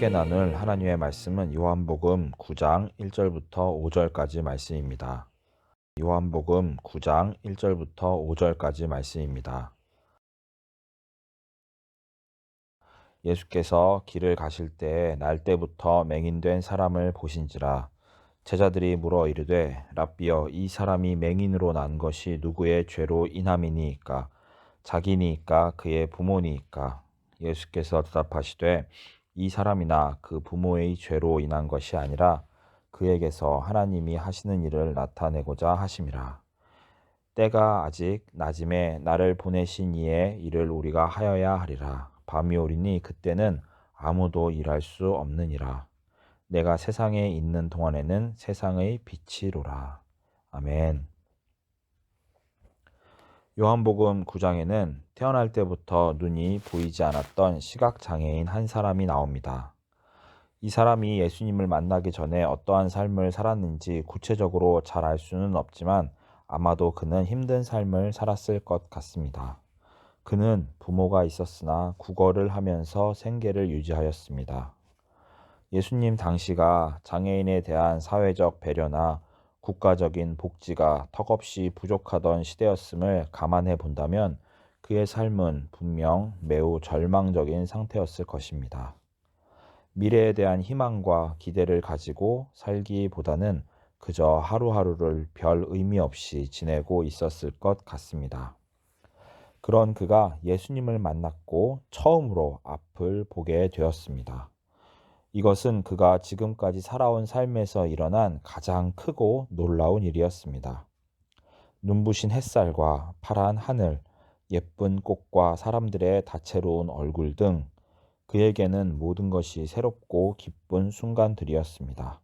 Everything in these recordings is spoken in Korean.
함께 나눌 하나님의 말씀은 요한복음 9장 1절부터 5절까지 말씀입니다. 요한복음 9장 1절부터 5절까지 말씀입니다. 예수께서 길을 가실 때에 날때부터 맹인된 사람을 보신지라. 제자들이 물어 이르되 랍비여, 이 사람이 맹인으로 난 것이 누구의 죄로 인함이니이까? 자기니이까 그의 부모니이까? 예수께서 대답하시되 이 사람이나 그 부모의 죄로 인한 것이 아니라 그에게서 하나님이 하시는 일을 나타내고자 하심이라. 때가 아직 낮음에 나를 보내신 이의 일을 우리가 하여야 하리라. 밤이 오리니 그때는 아무도 일할 수 없느니라. 내가 세상에 있는 동안에는 세상의 빛이로라. 아멘. 요한복음 9장에는 태어날 때부터 눈이 보이지 않았던 시각장애인 한 사람이 나옵니다. 이 사람이 예수님을 만나기 전에 어떠한 삶을 살았는지 구체적으로 잘 알 수는 없지만 아마도 그는 힘든 삶을 살았을 것 같습니다. 그는 부모가 있었으나 국어를 하면서 생계를 유지하였습니다. 예수님 당시가 장애인에 대한 사회적 배려나 국가적인 복지가 턱없이 부족하던 시대였음을 감안해 본다면 그의 삶은 분명 매우 절망적인 상태였을 것입니다. 미래에 대한 희망과 기대를 가지고 살기보다는 그저 하루하루를 별 의미 없이 지내고 있었을 것 같습니다. 그런 그가 예수님을 만났고 처음으로 앞을 보게 되었습니다. 이것은 그가 지금까지 살아온 삶에서 일어난 가장 크고 놀라운 일이었습니다. 눈부신 햇살과 파란 하늘, 예쁜 꽃과 사람들의 다채로운 얼굴 등 그에게는 모든 것이 새롭고 기쁜 순간들이었습니다.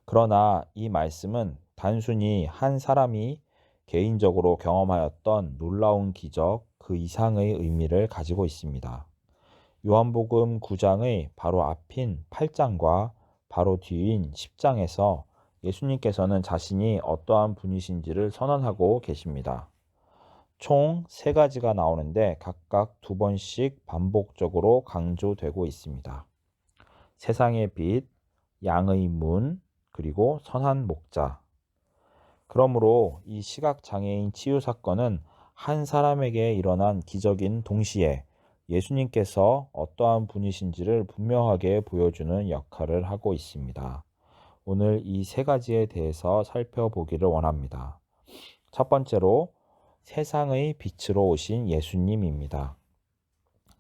그러나 이 말씀은 단순히 한 사람이 개인적으로 경험하였던 놀라운 기적 그 이상의 의미를 가지고 있습니다. 요한복음 9장의 바로 앞인 8장과 바로 뒤인 10장에서 예수님께서는 자신이 어떠한 분이신지를 선언하고 계십니다. 총 3가지가 나오는데 각각 2번씩 반복적으로 강조되고 있습니다. 세상의 빛, 양의 문, 그리고 선한 목자. 그러므로 이 시각장애인 치유 사건은 한 사람에게 일어난 기적인 동시에 예수님께서 어떠한 분이신지를 분명하게 보여주는 역할을 하고 있습니다. 오늘 이 3가지에 대해서 살펴보기를 원합니다. 첫 번째로 세상의 빛으로 오신 예수님입니다.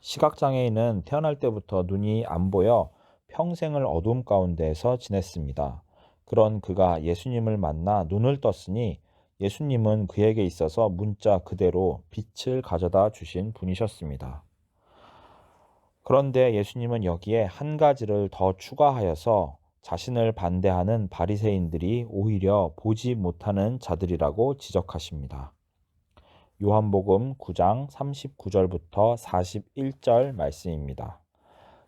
시각장애인은 태어날 때부터 눈이 안 보여 평생을 어둠 가운데에서 지냈습니다. 그런 그가 예수님을 만나 눈을 떴으니 예수님은 그에게 있어서 문자 그대로 빛을 가져다 주신 분이셨습니다. 그런데 예수님은 여기에 한 가지를 더 추가하여서 자신을 반대하는 바리새인들이 오히려 보지 못하는 자들이라고 지적하십니다. 요한복음 9장 39절부터 41절 말씀입니다.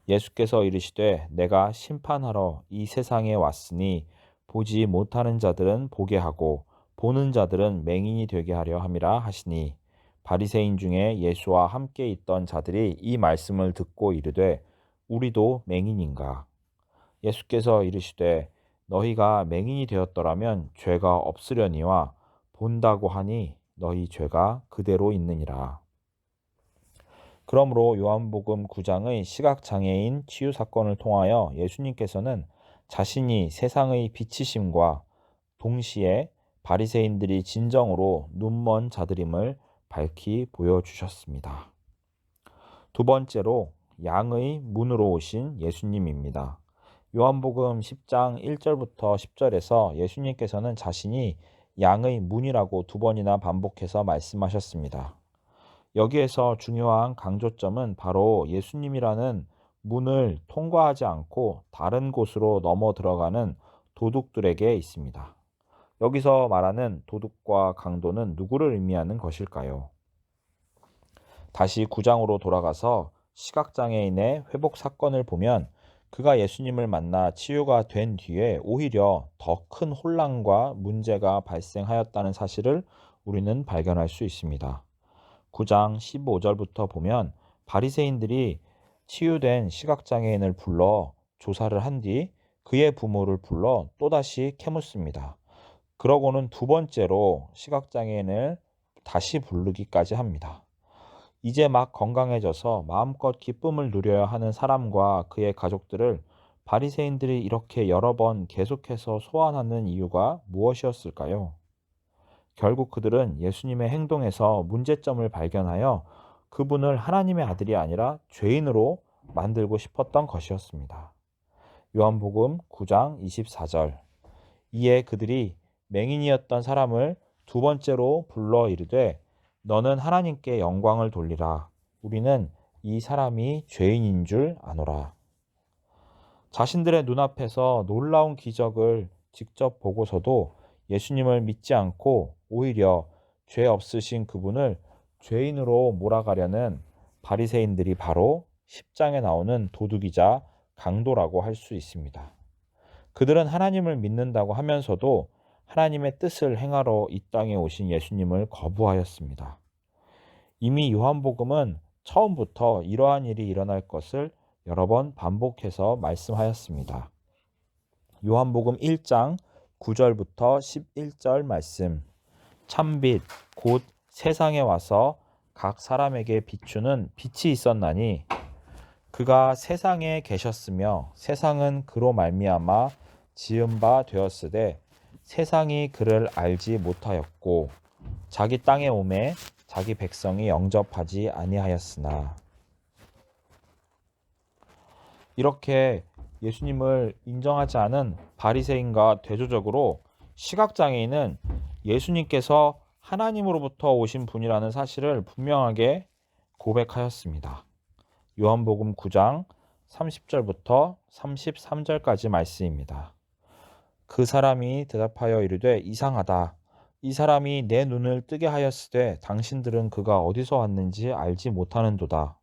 예수께서 이르시되 내가 심판하러 이 세상에 왔으니 보지 못하는 자들은 보게 하고 보는 자들은 맹인이 되게 하려 함이라 하시니 바리새인 중에 예수와 함께 있던 자들이 이 말씀을 듣고 이르되 우리도 맹인인가? 예수께서 이르시되 너희가 맹인이 되었더라면 죄가 없으려니와 본다고 하니 너희 죄가 그대로 있느니라. 그러므로 요한복음 9장의 시각장애인 치유 사건을 통하여 예수님께서는 자신이 세상의 빛이심과 동시에 바리새인들이 진정으로 눈먼 자들임을 밝히 보여주셨습니다. 두 번째로 양의 문으로 오신 예수님입니다. 요한복음 10장 1절부터 10절에서 예수님께서는 자신이 양의 문이라고 2번이나 반복해서 말씀하셨습니다. 여기에서 중요한 강조점은 바로 예수님이라는 문을 통과하지 않고 다른 곳으로 넘어 들어가는 도둑들에게 있습니다. 여기서 말하는 도둑과 강도는 누구를 의미하는 것일까요? 다시 9장으로 돌아가서 시각장애인의 회복 사건을 보면 그가 예수님을 만나 치유가 된 뒤에 오히려 더 큰 혼란과 문제가 발생하였다는 사실을 우리는 발견할 수 있습니다. 9장 15절부터 보면 바리새인들이 치유된 시각장애인을 불러 조사를 한 뒤 그의 부모를 불러 또다시 캐묻습니다. 그러고는 두 번째로 시각장애인을 다시 부르기까지 합니다. 이제 막 건강해져서 마음껏 기쁨을 누려야 하는 사람과 그의 가족들을 바리새인들이 이렇게 여러 번 계속해서 소환하는 이유가 무엇이었을까요? 결국 그들은 예수님의 행동에서 문제점을 발견하여 그분을 하나님의 아들이 아니라 죄인으로 만들고 싶었던 것이었습니다. 요한복음 9장 24절. 이에 그들이 맹인이었던 사람을 두 번째로 불러 이르되 너는 하나님께 영광을 돌리라. 우리는 이 사람이 죄인인 줄 아노라. 자신들의 눈앞에서 놀라운 기적을 직접 보고서도 예수님을 믿지 않고 오히려 죄 없으신 그분을 죄인으로 몰아가려는 바리새인들이 바로 10장에 나오는 도둑이자 강도라고 할 수 있습니다. 그들은 하나님을 믿는다고 하면서도 하나님의 뜻을 행하러 이 땅에 오신 예수님을 거부하였습니다. 이미 요한복음은 처음부터 이러한 일이 일어날 것을 여러 번 반복해서 말씀하였습니다. 요한복음 1장 9절부터 11절 말씀. 참빛 곧 세상에 와서 각 사람에게 비추는 빛이 있었나니 그가 세상에 계셨으며 세상은 그로 말미암아 지은 바 되었으되 세상이 그를 알지 못하였고 자기 땅에 오매 자기 백성이 영접하지 아니하였으나. 이렇게 예수님을 인정하지 않은 바리새인과 대조적으로 시각장애인은 예수님께서 하나님으로부터 오신 분이라는 사실을 분명하게 고백하였습니다. 요한복음 9장 30절부터 33절까지 말씀입니다. 그 사람이 대답하여 이르되 이상하다. 이 사람이 내 눈을 뜨게 하였으되 당신들은 그가 어디서 왔는지 알지 못하는도다.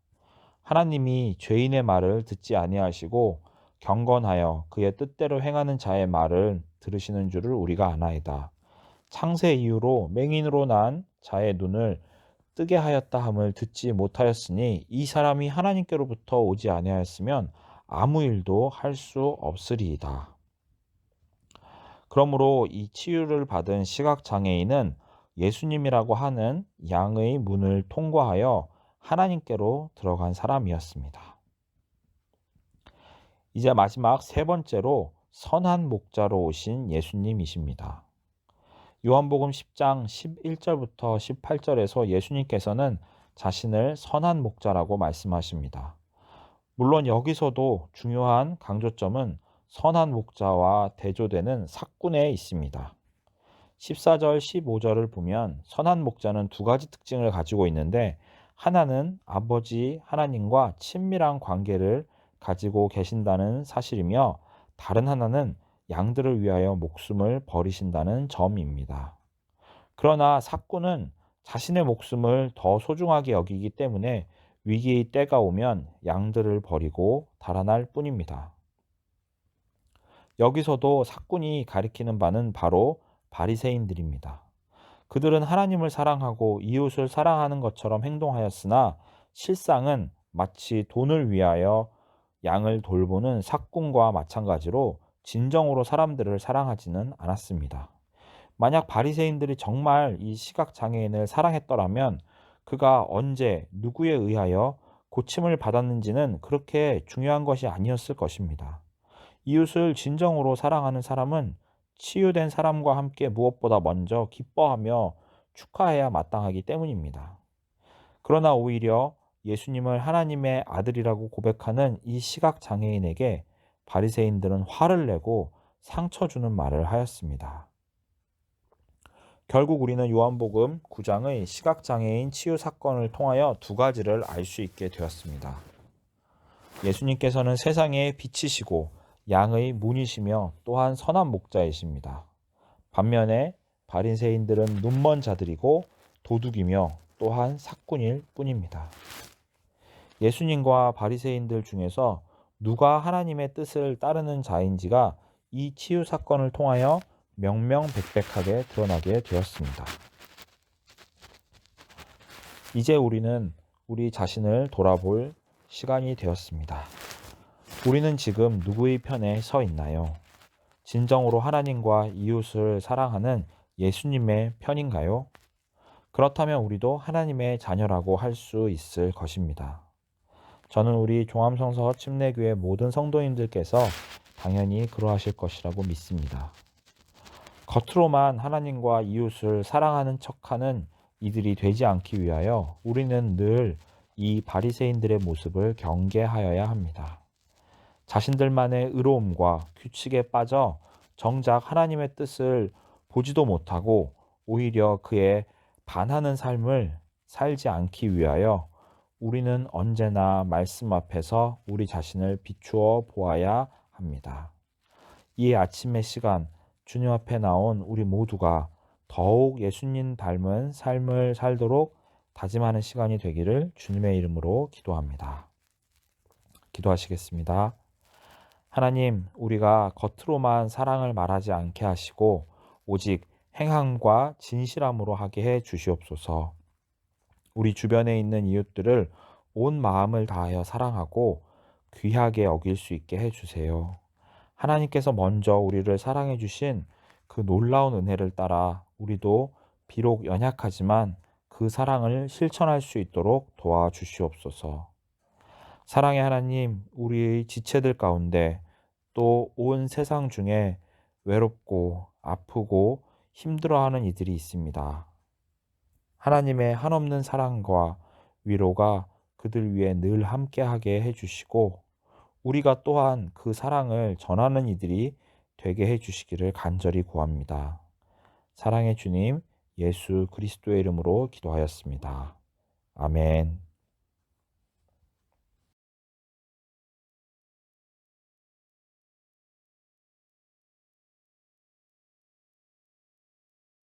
하나님이 죄인의 말을 듣지 아니하시고 경건하여 그의 뜻대로 행하는 자의 말을 들으시는 줄을 우리가 아나이다. 창세 이후로 맹인으로 난 자의 눈을 뜨게 하였다 함을 듣지 못하였으니 이 사람이 하나님께로부터 오지 아니하였으면 아무 일도 할 수 없으리이다. 그러므로 이 치유를 받은 시각장애인은 예수님이라고 하는 양의 문을 통과하여 하나님께로 들어간 사람이었습니다. 이제 마지막 세 번째로 선한 목자로 오신 예수님이십니다. 요한복음 10장 11절부터 18절에서 예수님께서는 자신을 선한 목자라고 말씀하십니다. 물론 여기서도 중요한 강조점은 선한 목자와 대조되는 삭군에 있습니다. 14절, 15절을 보면 선한 목자는 두 가지 특징을 가지고 있는데 하나는 아버지 하나님과 친밀한 관계를 가지고 계신다는 사실이며 다른 하나는 양들을 위하여 목숨을 버리신다는 점입니다. 그러나 삭군은 자신의 목숨을 더 소중하게 여기기 때문에 위기의 때가 오면 양들을 버리고 달아날 뿐입니다. 여기서도 삭군이 가리키는 바는 바로 바리새인들입니다. 그들은 하나님을 사랑하고 이웃을 사랑하는 것처럼 행동하였으나 실상은 마치 돈을 위하여 양을 돌보는 삭군과 마찬가지로 진정으로 사람들을 사랑하지는 않았습니다. 만약 바리새인들이 정말 이 시각장애인을 사랑했더라면 그가 언제 누구에 의하여 고침을 받았는지는 그렇게 중요한 것이 아니었을 것입니다. 이웃을 진정으로 사랑하는 사람은 치유된 사람과 함께 무엇보다 먼저 기뻐하며 축하해야 마땅하기 때문입니다. 그러나 오히려 예수님을 하나님의 아들이라고 고백하는 이 시각장애인에게 바리새인들은 화를 내고 상처 주는 말을 하였습니다. 결국 우리는 요한복음 9장의 시각장애인 치유 사건을 통하여 두 가지를 알 수 있게 되었습니다. 예수님께서는 세상의 빛이시고 양의 문이시며 또한 선한 목자이십니다. 반면에 바리새인들은 눈먼 자들이고 도둑이며 또한 삭군일 뿐입니다. 예수님과 바리새인들 중에서 누가 하나님의 뜻을 따르는 자인지가 이 치유 사건을 통하여 명명백백하게 드러나게 되었습니다. 이제 우리는 우리 자신을 돌아볼 시간이 되었습니다. 우리는 지금 누구의 편에 서 있나요? 진정으로 하나님과 이웃을 사랑하는 예수님의 편인가요? 그렇다면 우리도 하나님의 자녀라고 할 수 있을 것입니다. 저는 우리 종암성서 침례교회 모든 성도님들께서 당연히 그러하실 것이라고 믿습니다. 겉으로만 하나님과 이웃을 사랑하는 척하는 이들이 되지 않기 위하여 우리는 늘 이 바리새인들의 모습을 경계하여야 합니다. 자신들만의 의로움과 규칙에 빠져 정작 하나님의 뜻을 보지도 못하고 오히려 그에 반하는 삶을 살지 않기 위하여 우리는 언제나 말씀 앞에서 우리 자신을 비추어 보아야 합니다. 이 아침의 시간, 주님 앞에 나온 우리 모두가 더욱 예수님 닮은 삶을 살도록 다짐하는 시간이 되기를 주님의 이름으로 기도합니다. 기도하시겠습니다. 하나님, 우리가 겉으로만 사랑을 말하지 않게 하시고 오직 행함과 진실함으로 하게 해 주시옵소서. 우리 주변에 있는 이웃들을 온 마음을 다하여 사랑하고 귀하게 여길 수 있게 해 주세요. 하나님께서 먼저 우리를 사랑해 주신 그 놀라운 은혜를 따라 우리도 비록 연약하지만 그 사랑을 실천할 수 있도록 도와주시옵소서. 사랑의 하나님, 우리의 지체들 가운데 또 온 세상 중에 외롭고 아프고 힘들어하는 이들이 있습니다. 하나님의 한없는 사랑과 위로가 그들 위해 늘 함께하게 해주시고 우리가 또한 그 사랑을 전하는 이들이 되게 해주시기를 간절히 구합니다. 사랑의 주님, 예수 그리스도의 이름으로 기도하였습니다. 아멘.